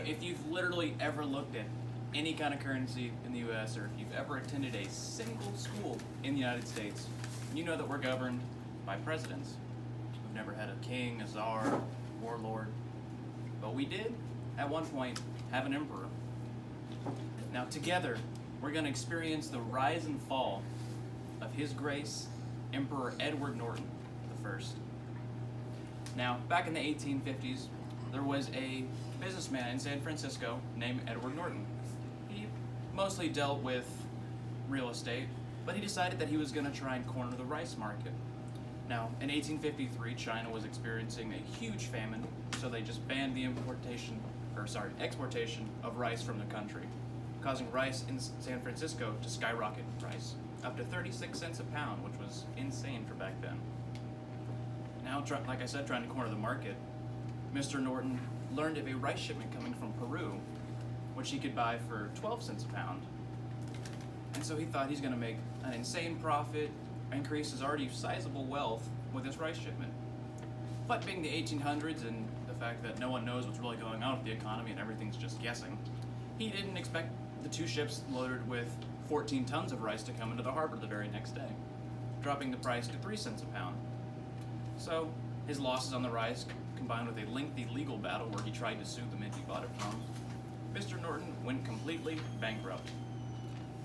if you've literally ever looked at any kind of currency in the US, or if you've ever attended a single school in the United States, you know that we're governed by presidents. We've never had a king, a czar, warlord, but we did, at one point, have an emperor. Now together, we're going to experience the rise and fall of His Grace, Emperor Edward Norton I. Now, back in the 1850s, there was a businessman in San Francisco named Edward Norton. He mostly dealt with real estate, but he decided that he was going to try and corner the rice market. Now, in 1853, China was experiencing a huge famine, so they just banned the exportation of rice from the country, causing rice in San Francisco to skyrocket in price, up to 36 cents a pound, which was insane for back then. Now, like I said, trying to corner the market, Mr. Norton learned of a rice shipment coming from Peru, which he could buy for 12 cents a pound. And so he thought he's going to make an insane profit, increase his already sizable wealth with this rice shipment. But being the 1800s and the fact that no one knows what's really going on with the economy and everything's just guessing, he didn't expect the two ships loaded with 14 tons of rice to come into the harbor the very next day, dropping the price to 3 cents a pound. So his losses on the rice, combined with a lengthy legal battle where he tried to sue the mint he bought it from, Mr. Norton went completely bankrupt.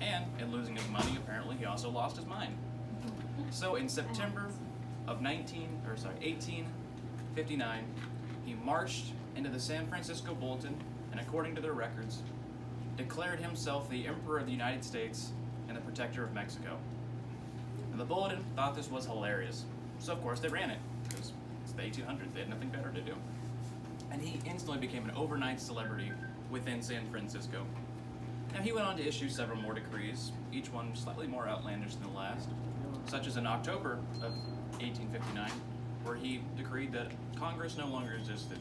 And in losing his money, apparently he also lost his mind. So in September of 1859, he marched into the San Francisco Bulletin and, according to their records, declared himself the Emperor of the United States and the Protector of Mexico. And the Bulletin thought this was hilarious, so of course they ran it, because it's the 1800s, they had nothing better to do. And he instantly became an overnight celebrity within San Francisco. Now he went on to issue several more decrees, each one slightly more outlandish than the last, such as in October of 1859, where he decreed that Congress no longer existed.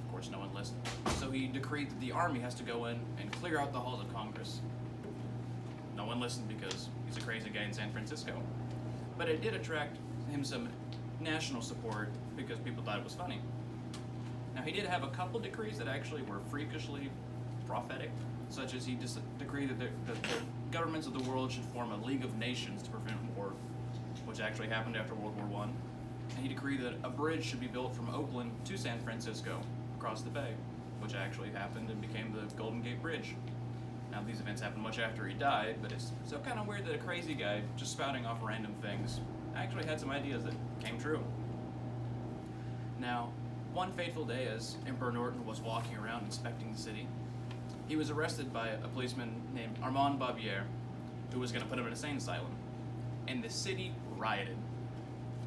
Of course, no one listened. So he decreed that the army has to go in and clear out the halls of Congress. No one listened because he's a crazy guy in San Francisco. But it did attract him some national support because people thought it was funny. Now he did have a couple decrees that actually were freakishly prophetic, such as he decreed that the governments of the world should form a League of Nations to prevent war, which actually happened after World War I. And he decreed that a bridge should be built from Oakland to San Francisco across the bay, which actually happened and became the Golden Gate Bridge. Now these events happened much after he died, but it's so kind of weird that a crazy guy just spouting off random things actually had some ideas that came true. Now, one fateful day as Emperor Norton was walking around inspecting the city, he was arrested by a policeman named Armand Barbier, who was going to put him in an insane asylum. And the city rioted.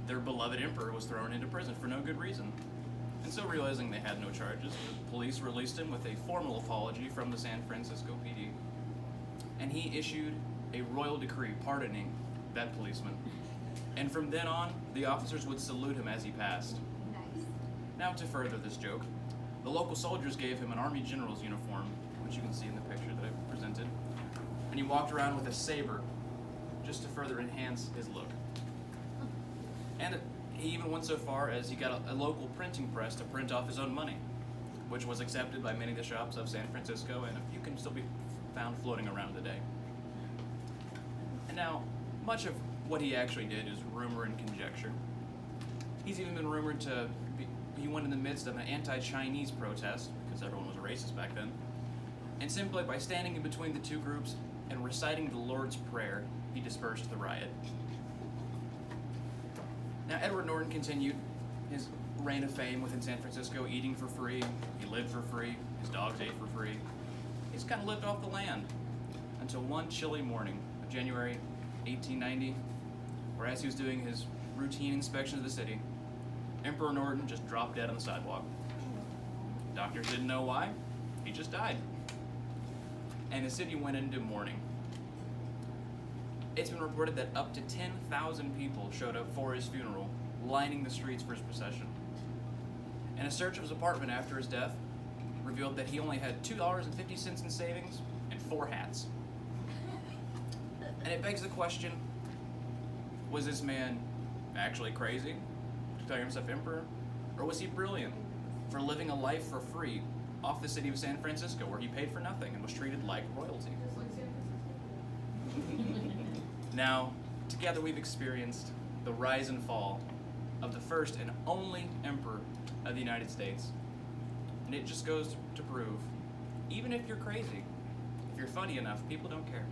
Their beloved emperor was thrown into prison for no good reason. And so, realizing they had no charges, the police released him with a formal apology from the San Francisco PD. And he issued a royal decree pardoning that policeman. And from then on, the officers would salute him as he passed. Nice. Now, to further this joke, the local soldiers gave him an army general's uniform, which you can see in the picture that I presented, and he walked around with a saber just to further enhance his look. And he even went so far as he got a local printing press to print off his own money, which was accepted by many of the shops of San Francisco, and a few can still be found floating around today. And now, much of what he actually did is rumor and conjecture. He's even been rumored to he went in the midst of an anti-Chinese protest, because everyone was a racist back then, and simply by standing in between the two groups and reciting the Lord's Prayer, he dispersed the riot. Now, Edward Norton continued his reign of fame within San Francisco, eating for free, he lived for free, his dogs ate for free. He's kind of lived off the land until one chilly morning of January 1890, where as he was doing his routine inspection of the city, Emperor Norton just dropped dead on the sidewalk. Doctors didn't know why, he just died. And the city went into mourning. It's been reported that up to 10,000 people showed up for his funeral, lining the streets for his procession. And a search of his apartment after his death revealed that he only had $2.50 in savings and 4 hats. And it begs the question, was this man actually crazy, declaring himself emperor? Or was he brilliant for living a life for free off the city of San Francisco, where he paid for nothing and was treated like royalty. Just like San Francisco. Now, together we've experienced the rise and fall of the first and only emperor of the United States. And it just goes to prove, even if you're crazy, if you're funny enough, people don't care.